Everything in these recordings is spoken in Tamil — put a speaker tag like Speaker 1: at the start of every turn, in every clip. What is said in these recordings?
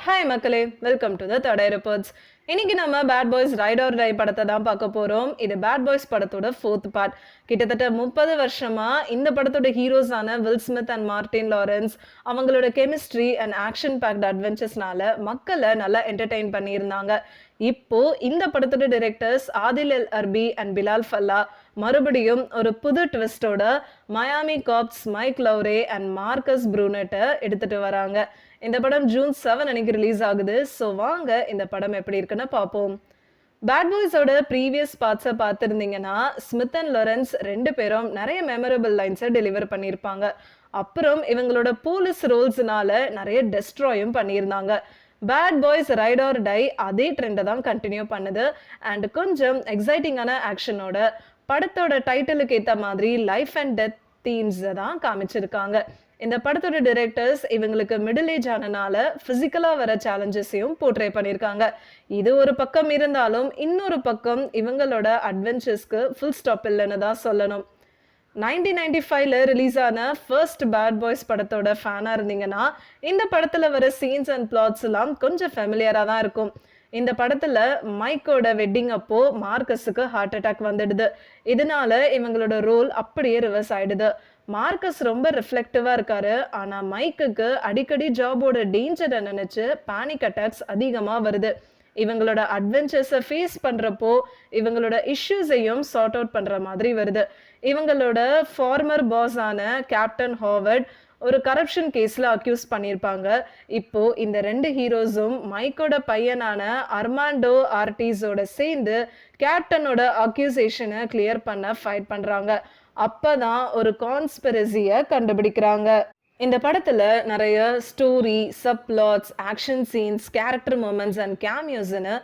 Speaker 1: ஹாய் மக்களே, வெல்கம் டு த தடை ரிப்போர்ட்ஸ். இன்னைக்கு நம்ம bad boys ride or die படத்தை தான் பார்க்க போறோம். இது பேட் பாய்ஸ் படத்தோட 4th பார்ட். கிட்டத்தட்ட 30 வருஷமா இந்த படத்தோட ஹீரோஸான Will Smith and Martin Lawrence அவங்களோட கெமிஸ்ட்ரி அண்ட் ஆக்ஷன் பேக்ட் அட்வென்ச்சர்ஸ்னால மக்களை நல்லா என்டர்டெயின் பண்ணியிருந்தாங்க. இப்போ இந்த படத்தோட directors Adil El Arbi and Bilall Fallah மறுபடியும் ஒரு புது ட்விஸ்டோட Miami cops, Mike Lowrey and Marcus ப்ரூனட்டை எடுத்துட்டு வராங்க. இந்த படம் ஜூன் 7 அன்னைக்கு ரிலீஸ் ஆகுது. ஸோ வாங்க இந்த படம் எப்படி இருக்குன்னு பார்ப்போம். பேட் பாய்ஸோட ப்ரீவியஸ் பார்ட்ஸை பார்த்துருந்தீங்கன்னா ஸ்மித் அண்ட் லாரன்ஸ் 2 பேரும் நிறைய மெமரபிள் லைன்ஸை டெலிவர் பண்ணியிருப்பாங்க. அப்புறம் இவங்களோட போலீஸ் ரோல்ஸ்னால நிறைய டெஸ்ட்ராயும் பண்ணியிருந்தாங்க. Bad boys ride or die அதே ட்ரெண்டை தான் கண்டினியூ பண்ணுது. அண்ட் கொஞ்சம் எக்ஸைட்டிங்கான ஆக்ஷனோட படத்தோட டைட்டிலுக்கு ஏற்ற மாதிரி லைஃப் அண்ட் டெத் தீம்ஸை தான் காமிச்சிருக்காங்க. இந்த படத்தோட டைரக்டர்ஸ் இவங்களுக்கு மிடில் ஏஜ் ஆனனால பிசிக்கலா வர சேலஞ்சஸையும் போர்ட்ரே பண்ணியிருக்காங்க. இது ஒரு பக்கம் இருந்தாலும் இன்னொரு பக்கம் இவங்களோட அட்வென்ச்சர்ஸ்க்கு ஃபுல் ஸ்டாப் இல்லைன்னு தான் சொல்லணும். 1995ல ரிலீஸ் ஆன ஃபர்ஸ்ட் பேட் பாய்ஸ் படத்தோட ஃபேனா இருந்தீங்கன்னா இந்த படத்துல வர சீன்ஸ் அண்ட் பிளாட்ஸ் எல்லாம் கொஞ்சம் ஃபெமிலியரா தான் இருக்கும். இந்த படத்துல மைக்கோட வெட்டிங் அப்போ மார்க்கஸுக்கு ஹார்ட் அட்டாக் வந்துடுது. இதனால இவங்களோட ரோல் அப்படியே ரிவர்ஸ் ஆயிடுது. மார்க்கஸ் ரொம்ப ரிஃப்ளெக்டிவா இருக்காரு. ஆனா மைக்குக்கு அடிக்கடி ஜாபோட டேஞ்சரை நினைச்சு பேனிக் அட்டாக்ஸ் அதிகமா வருது. இவங்களோட அட்வென்ச்சர்ஸை ஃபேஸ் பண்றப்போ இவங்களோட இஷ்யூஸையும் சார்ட் அவுட் பண்ற மாதிரி வருது. இவங்களோட ஃபார்மர் பாஸான கேப்டன் ஹாவர்ட் ஒரு கரப்ஷன் கேஸ்ல அக்யூஸ் பண்ணியிருப்பாங்க. இப்போ இந்த 2 ஹீரோஸும் மைக்கோட பையனான அர்மாண்டோ ஆர்டிஸோட சேர்ந்து கேப்டனோட அக்யூசேஷனை கிளியர் பண்ண ஃபைட் பண்றாங்க. அப்பதான் ஒரு கான்ஸ்பிரசியை கண்டுபிடிக்கிறாங்க. இந்த படத்துல நிறைய story, subplots, action scenes, character moments and கேமியோஸ்னு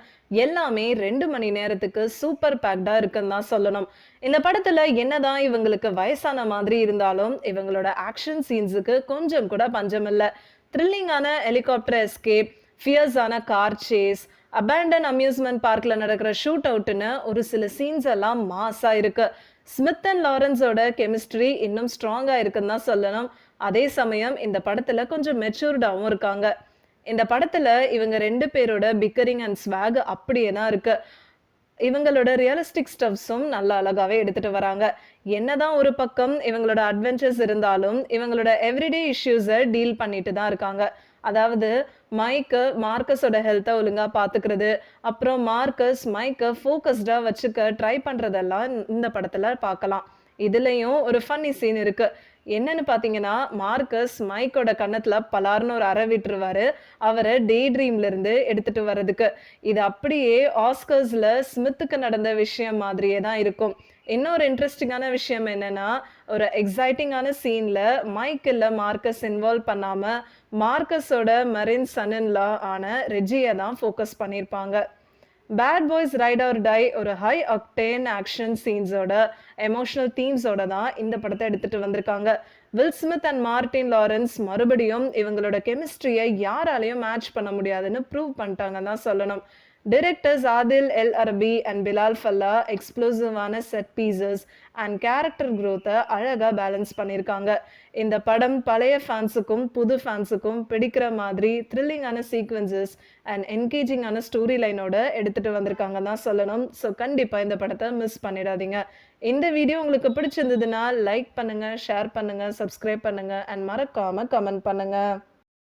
Speaker 1: எல்லாமே 2 மணி நேரத்துக்கு சூப்பர் பேக்டா இருக்குன்னு தான் சொல்லணும். இந்த படத்துல என்னதான் இவங்களுக்கு வயசான மாதிரி இருந்தாலும் இவங்களோட ஆக்ஷன் சீன்ஸுக்கு கொஞ்சம் கூட பஞ்சம் இல்லை. த்ரில்லிங்கான ஹெலிகாப்டர் எஸ்கேப், ஃபியர்ஸான கார் சேஸ், அபேண்டன் அம்யூஸ்மெண்ட் பார்க்ல நடக்கிற ஷூட் அவுட்னு ஒரு சில சீன்ஸ் எல்லாம் மாஸா இருக்கு. ஸ்மித் அண்ட் லாரன்ஸோட கெமிஸ்ட்ரி இன்னும் ஸ்ட்ராங்கா இருக்குன்னு தான் சொல்லணும். அதே சமயம் இந்த படத்துல கொஞ்சம் மெச்சூர்டாவும் இருக்காங்க. இந்த படத்துல இவங்க 2 பேரோட பிக்கரிங் அண்ட் ஸ்வாக் அப்படியே தான் இருக்கு. இவங்களோட ரியலிஸ்டிக் ஸ்டப்ஸும் நல்லா அழகாவே எடுத்துட்டு வராங்க. என்னதான் ஒரு பக்கம் இவங்களோட அட்வென்ச்சர்ஸ் இருந்தாலும் இவங்களோட எவ்ரிடே இஷ்யூஸை டீல் பண்ணிட்டு தான் இருக்காங்க. அதாவது மார்க்கஸோட ஹெல்த்தை ஒழுங்கா பாத்துக்கிறது, அப்புறம் மார்க்கஸ் மைக்கை ஃபோக்கஸ்டா வச்சுக்க ட்ரை பண்றதெல்லாம் இந்த படத்துல பார்க்கலாம். இதுலயும் ஒரு ஃபன்னி சீன் இருக்கு. என்னன்னு பாத்தீங்கன்னா மார்க்கஸ் மைக்கோட கன்னத்துல பலார்னு ஒரு அறை விட்டுருவாரு அவரை டே ட்ரீம்ல இருந்து எடுத்துட்டு வர்றதுக்கு. இது அப்படியே ஆஸ்கர்ஸ்ல ஸ்மித்துக்கு நடந்த விஷயம் மாதிரியே தான் இருக்கும். இன்னொரு இன்ட்ரெஸ்டிங்கான விஷயம் என்னன்னா ஒரு எக்ஸைட்டிங்கான சீன்ல மைக் இல்ல மார்க்கஸ் இன்வால்வ் பண்ணாம மார்க்கஸோட மரின் சன்-இன்-லா ஆன ரெஜியை தான் ஃபோக்கஸ் பண்ணியிருப்பாங்க. Bad boys ride or die ஒரு ஹை ஆக்டேன் ஆக்ஷன் சீன்ஸோட எமோஷனல் தீம்ஸோட தான் இந்த படத்தை எடுத்துட்டு வந்திருக்காங்க. Will Smith and Martin Lawrence மறுபடியும் இவங்களோட கெமிஸ்ட்ரியை யாராலையும் மேட்ச் பண்ண முடியாதுன்னு ப்ரூவ் பண்ணிட்டாங்கன்னு தான் சொல்லணும். Directors Adil El Arbi and Bilall Fallah எக்ஸ்ப்ளோசிவான செட் பீசஸ் அண்ட் கேரக்டர் க்ரோத்தை அழகாக பேலன்ஸ் பண்ணியிருக்காங்க. இந்த படம் பழைய ஃபேன்ஸுக்கும் புது ஃபேன்ஸுக்கும் பிடிக்கிற மாதிரி த்ரில்லிங்கான சீக்வன்சஸ் அண்ட் என்கேஜிங்கான ஸ்டோரி லைனோட எடுத்துகிட்டு வந்திருக்காங்க தான் சொல்லணும். ஸோ கண்டிப்பாக இந்த படத்தை மிஸ் பண்ணிடாதீங்க. இந்த வீடியோ உங்களுக்கு பிடிச்சிருந்ததுன்னா லைக் பண்ணுங்கள், ஷேர் பண்ணுங்கள், சப்ஸ்கிரைப் பண்ணுங்கள் அண்ட் மறக்காமல் கமெண்ட் பண்ணுங்கள்.